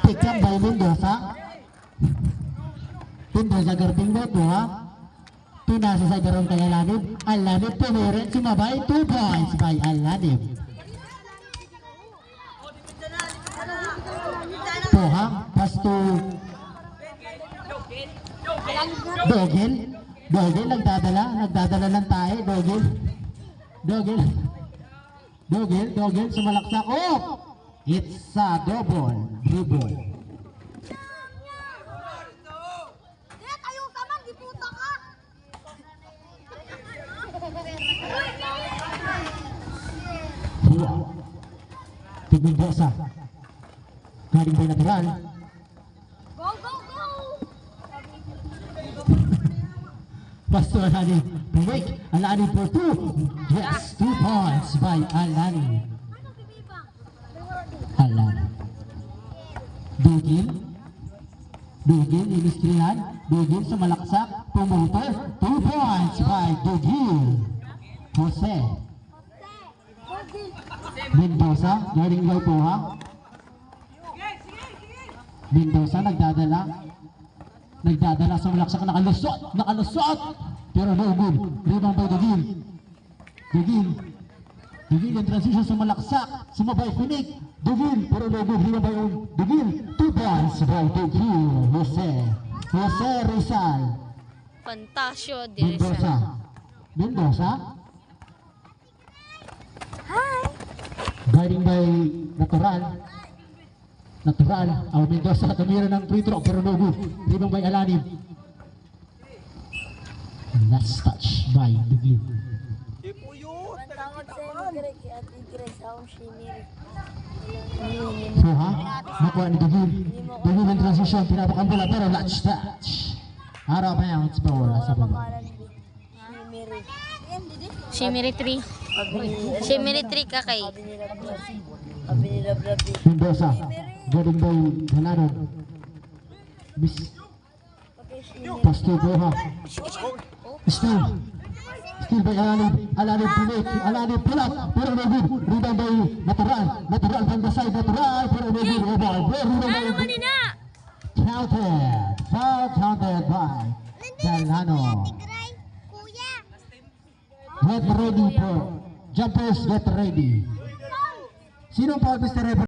Pick up by Mendoza. Mendoza garbing mo ito ha. Pinasa sa darong kay Alanib. Alanib tumurin sumabay. 2 points by Alanib. Poha. Pass to Dogel. Dogel nagdadala. Nagdadala ng tayo. Dogel. Dogel. Dogel. Dogel sumalaksak. Oh! It's a double dribble. Hua. Tigil bosa. Galing by natural. Go, go, go! Pasto Alani. Break. Alani for 2. Yes, 2 points by Alani. Alani. Dugil. Dugil, inistrihan. Dugil sa malaksak. Pumutor. 2 points by Dugil. Jose. Mendoza, galing by Poha. Mendoza, nagdadala. Nagdadala sa malaksak. Nakalusot. Nakalusot. Pero no good. Rebound by Dugil. Dugil. Dugil in transition sa malaksak. Sumabay Finig. Dugil. Pero no good. Rebound by Dugil. 2 points by Dugil. Jose. Jose Rizal. Fantasio de Mendoza. Rizal. Mendoza. Hi! Guiding by Natural. Natural. Mendoza tumira ng free throw pero no good. Rebound by Alanib. Last touch by Dugil. Pantawag sa Greg at Greg sa akong Shimiri. Poha. Nakuha ni Dugil. Dugil in transition. Tinapakan bola pero last touch. Out of bounds ball sa baba. Shimiri. Shimiri 3. Shimiri 3 kakay. Sabi nila Brabi. Mendoza. Guiding by Halanon. Miss. Pass to Poha. Still. Still by Alanib. Alanib Pinik. Alanib Pilat. Pero no good. Rebound by Natural. Natural from the side. Natural. Pero no good. Rebound. Rebound by Manina! counted. Foul counted by Delano. Get ready for jumpers. Get ready. Sino pa Mr. Referee?